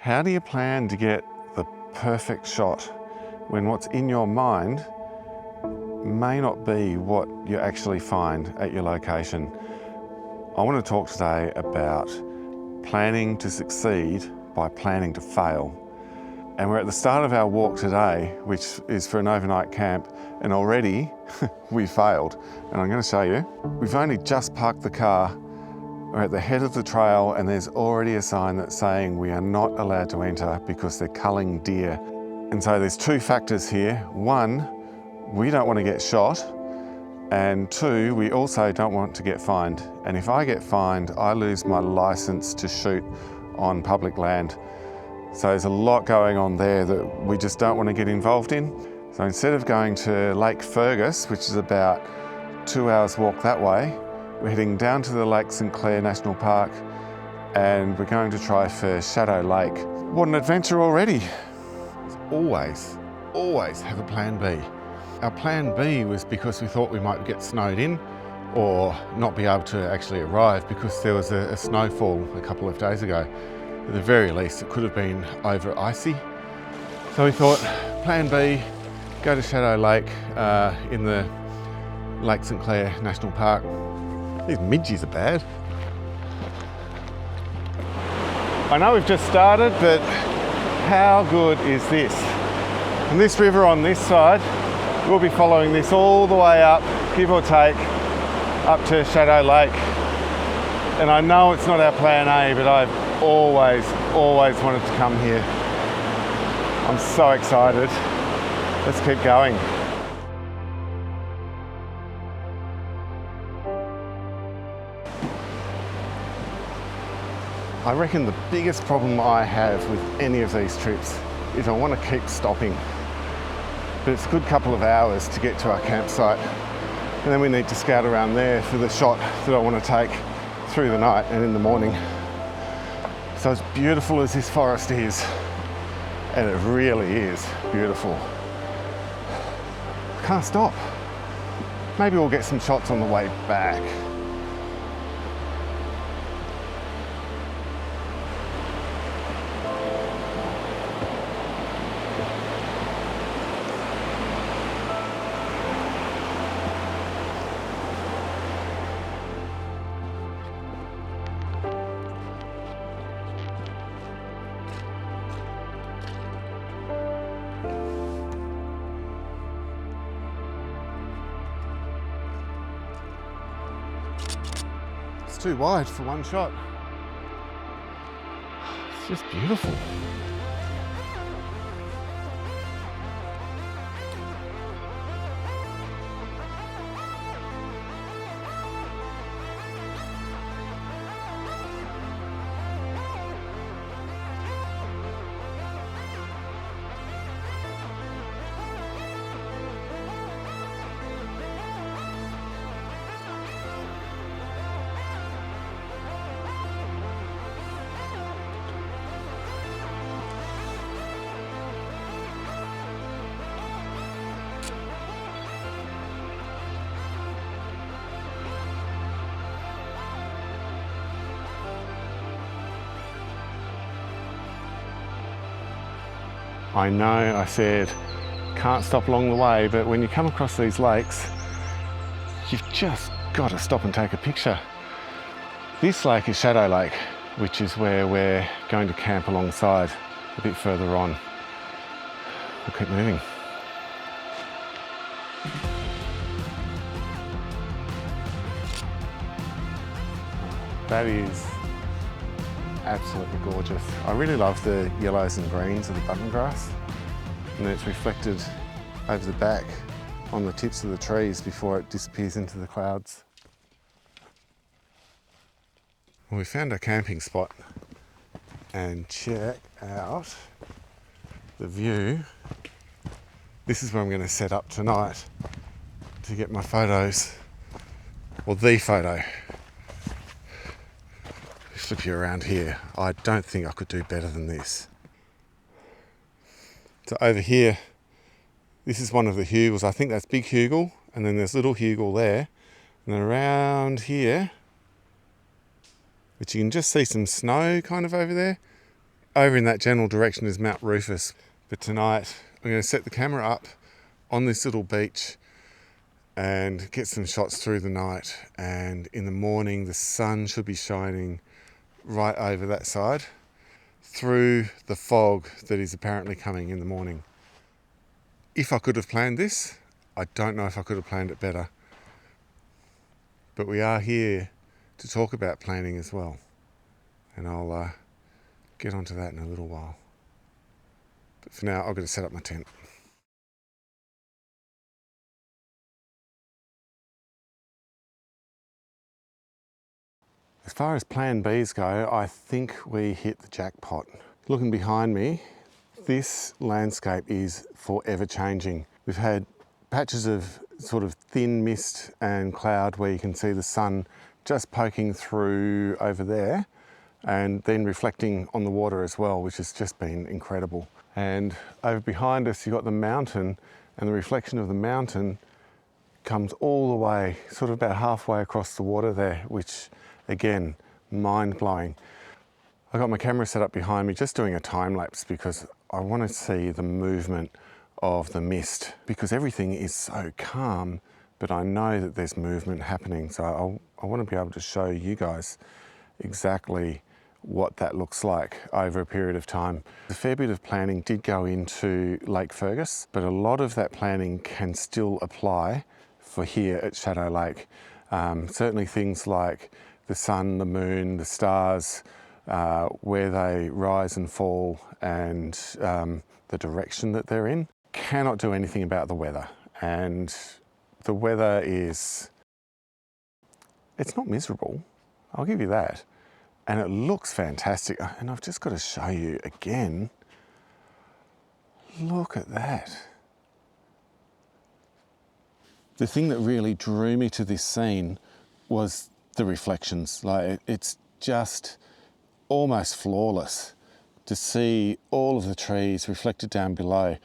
How do you plan to get the perfect shot when what's in your mind may not be what you actually find at your location? I want to talk today about planning to succeed by planning to fail. And we're at the start of our walk today, which is for an overnight camp, and already we failed. And I'm going to show you. We've only just parked the car. We're at the head of the trail and there's already a sign that's saying we are not allowed to enter because they're culling deer. And so there's two factors here. One, we don't want to get shot. And two, we also don't want to get fined. And if I get fined, I lose my license to shoot on public land. So there's a lot going on there that we just don't want to get involved in. So instead of going to Lake Fergus, which is about 2 hours walk that way, we're heading down to the Lake St Clair National Park and we're going to try for Shadow Lake. What an adventure already. Always have a plan B. Our plan B was because we thought we might get snowed in or not be able to actually arrive because there was a snowfall a couple of days ago. At the very least, it could have been over icy. So we thought, plan B, go to Shadow Lake in the Lake St Clair National Park. These midges are bad. I know we've just started, but how good is this? And this river on this side, we'll be following this all the way up, give or take, up to Shadow Lake. And I know it's not our plan A, but I've always wanted to come here. I'm so excited. Let's keep going. I reckon the biggest problem I have with any of these trips is I want to keep stopping. But it's a good couple of hours to get to our campsite. And then we need to scout around there for the shot that I want to take through the night and in the morning. So as beautiful as this forest is, and it really is beautiful, I can't stop. Maybe we'll get some shots on the way back. It's too wide for one shot. It's just beautiful. I know I said can't stop along the way, but when you come across these lakes, you've just got to stop and take a picture. This lake is Shadow Lake, which is where we're going to camp alongside a bit further on. We'll keep moving. That is absolutely gorgeous. I really love the yellows and greens of the button grass, and then it's reflected over the back on the tips of the trees before it disappears into the clouds. Well, we found a camping spot, and check out the view. This is where I'm going to set up tonight to get my photos, or the photo. Flip you around here. I don't think I could do better than this. So over here, this is one of the hugels. I think that's Big Hugel, and then there's Little Hugel there. And then around here, which you can just see some snow kind of over there. over in that general direction is Mount Rufus. But tonight I'm going to set the camera up on this little beach and get some shots through the night. And in the morning, the sun should be shining right over that side through the fog that is apparently coming in the morning. If I could have planned this, I don't know if I could have planned it better. But we are here to talk about planning as well. And I'll get onto that in a little while. But for now, I've got to set up my tent. As far as plan Bs go, I think we hit the jackpot. Looking behind me, this landscape is forever changing. We've had patches of sort of thin mist and cloud where you can see the sun just poking through over there and then reflecting on the water as well, which has just been incredible. And over behind us, you've got the mountain, and the reflection of the mountain comes all the way, sort of about halfway across the water there, which again, mind-blowing. I got my camera set up behind me just doing a time lapse because I want to see the movement of the mist, because everything is so calm, but I know that there's movement happening. So I want to be able to show you guys exactly what that looks like over a period of time. A fair bit of planning did go into Lake Fergus, but a lot of that planning can still apply for here at Shadow Lake. Certainly things like the sun, the moon, the stars, where they rise and fall, and the direction that they're in. Cannot do anything about the weather. And the weather is, it's not miserable, I'll give you that. And it looks fantastic. And I've just got to show you again, look at that. The thing that really drew me to this scene was the reflections. Like, it's just almost flawless to see all of the trees reflected down below.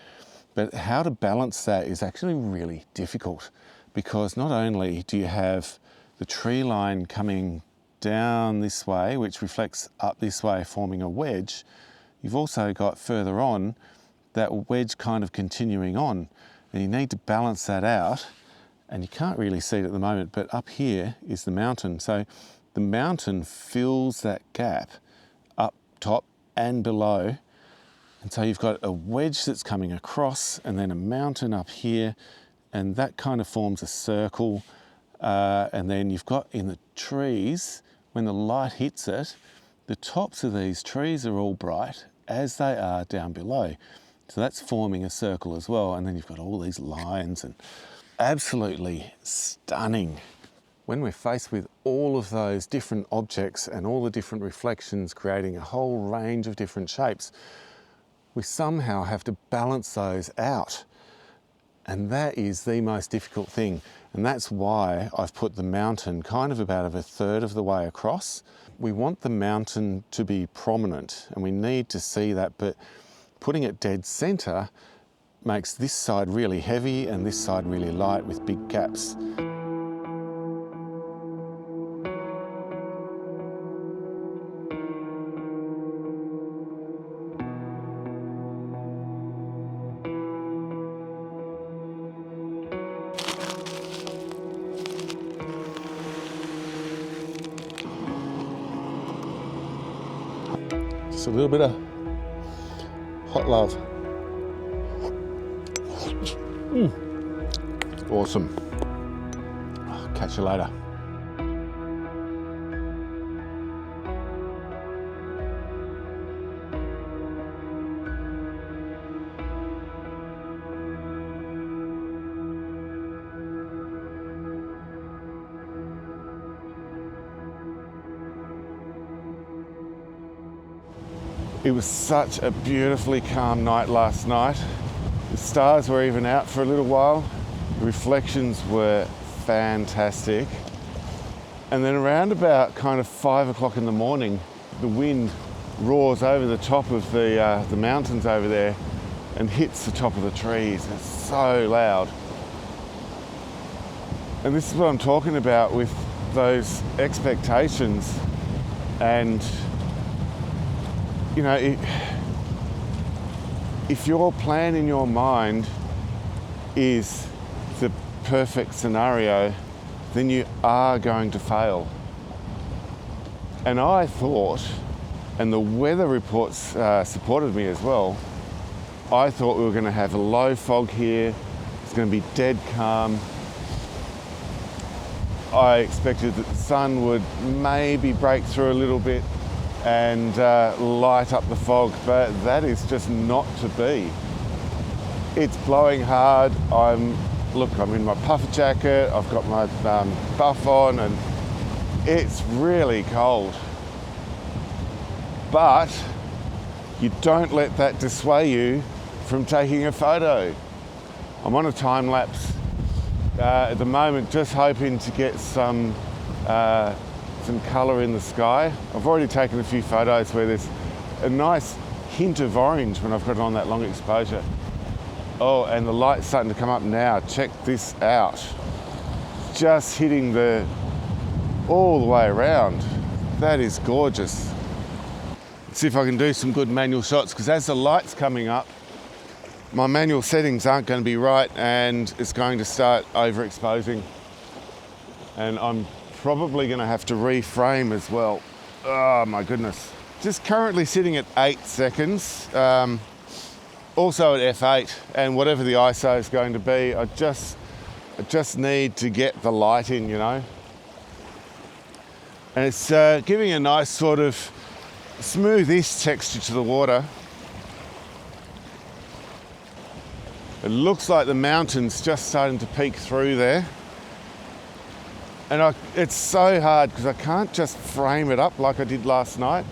But how to balance that is actually really difficult, because not only do you have the tree line coming down this way, which reflects up this way, forming a wedge, you've also got further on that wedge kind of continuing on. And you need to balance that out. And you can't really see it at the moment, but up here is the mountain. So the mountain fills that gap up top and below. And so you've got a wedge that's coming across and then a mountain up here, and that kind of forms a circle. And then you've got in the trees, when the light hits it, the tops of these trees are all bright as they are down below. So that's forming a circle as well. And then you've got all these lines, and absolutely stunning. When we're faced with all of those different objects and all the different reflections creating a whole range of different shapes, we somehow have to balance those out. And that is the most difficult thing. And that's why I've put the mountain kind of about a third of the way across. We want the mountain to be prominent, and we need to see that, but putting it dead center makes this side really heavy and this side really light with big gaps. Just a little bit of hot love. Awesome. I'll catch you later. It was such a beautifully calm night last night. The stars were even out for a little while. The reflections were fantastic. And then around about kind of 5 o'clock in the morning, the wind roars over the top of the mountains over there and hits the top of the trees. It's so loud. And this is what I'm talking about with those expectations and you know, if your plan in your mind is the perfect scenario, then you are going to fail. And I thought, and the weather reports supported me as well, I thought we were going to have a low fog here, it's going to be dead calm. I expected that the sun would maybe break through a little bit and light up the fog, but that is just not to be. It's blowing hard. I'm in my puffer jacket, I've got my buff on, and it's really cold. But you don't let that dissuade you from taking a photo. I'm on a time lapse at the moment, just hoping to get some colour in the sky. I've already taken a few photos where there's a nice hint of orange when I've got it on that long exposure. Oh, and the light's starting to come up now. Check this out. Just hitting all the way around. That is gorgeous. Let's see if I can do some good manual shots, because as the light's coming up, my manual settings aren't going to be right and it's going to start overexposing. And I'm probably going to have to reframe as well. Oh my goodness. Just currently sitting at 8 seconds. Also at f8, and whatever the ISO is going to be, I just need to get the light in, you know. And it's giving a nice sort of smoothish texture to the water. It looks like the mountain's just starting to peek through there. And it's so hard because I can't just frame it up like I did last night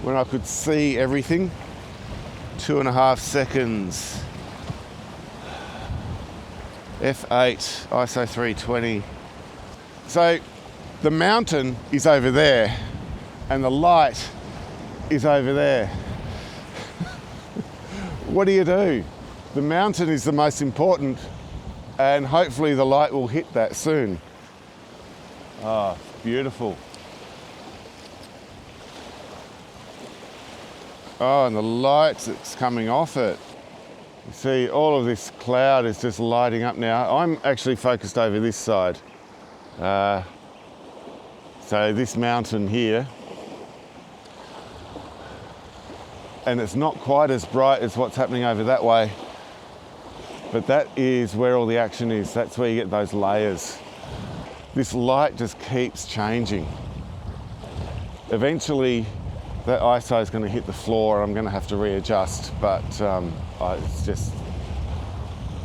when I could see everything. 2.5 seconds. F8, ISO 320. So the mountain is over there and the light is over there. What do you do? The mountain is the most important, and hopefully the light will hit that soon. Ah, beautiful. Oh, and the light that's coming off it. You see, all of this cloud is just lighting up now. I'm actually focused over this side. So this mountain here. And it's not quite as bright as what's happening over that way. But that is where all the action is. That's where you get those layers. This light just keeps changing. Eventually, that ISO is going to hit the floor. I'm going to have to readjust, but it's just,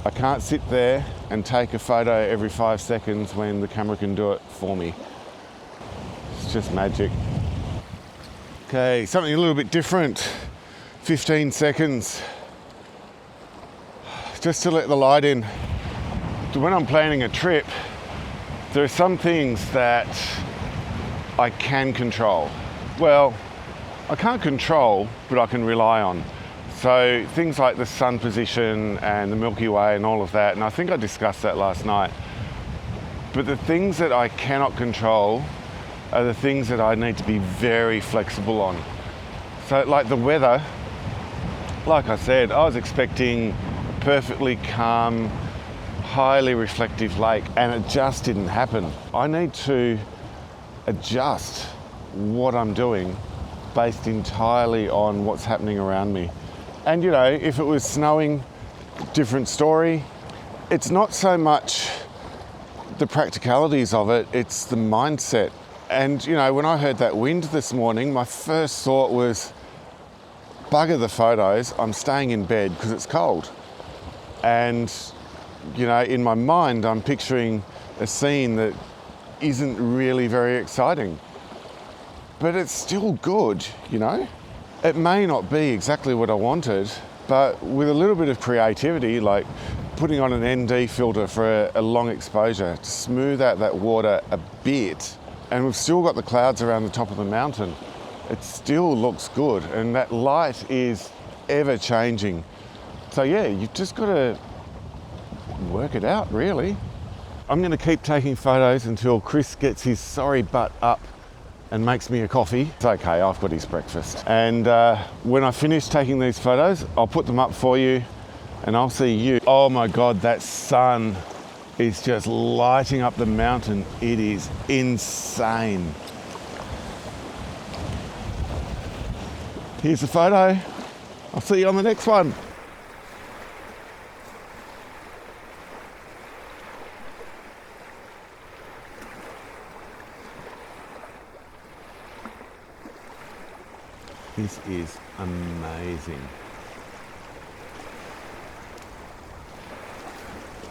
I can't sit there and take a photo every 5 seconds when the camera can do it for me. It's just magic. Okay, something a little bit different. 15 seconds. Just to let the light in. When I'm planning a trip, there are some things that I can control. Well, I can't control, but I can rely on. So things like the sun position and the Milky Way and all of that, and I think I discussed that last night. But the things that I cannot control are the things that I need to be very flexible on. So like the weather, like I said, I was expecting a perfectly calm, highly reflective lake, and it just didn't happen. I need to adjust what I'm doing based entirely on what's happening around me. And you know, if it was snowing, different story. It's not so much the practicalities of it, it's the mindset. And you know, when I heard that wind this morning, my first thought was, bugger the photos, I'm staying in bed because it's cold. And you know, in my mind, I'm picturing a scene that isn't really very exciting. But it's still good, you know? It may not be exactly what I wanted, but with a little bit of creativity, like putting on an ND filter for a long exposure to smooth out that water a bit, and we've still got the clouds around the top of the mountain, it still looks good, and that light is ever changing. So yeah, you've just got to work it out, really. I'm going to keep taking photos until Chris gets his sorry butt up and makes me a coffee. It's okay, I've got his breakfast. And when I finish taking these photos, I'll put them up for you and I'll see you. Oh my God, that sun is just lighting up the mountain. It is insane. Here's the photo. I'll see you on the next one. This is amazing.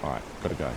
All right, gotta go.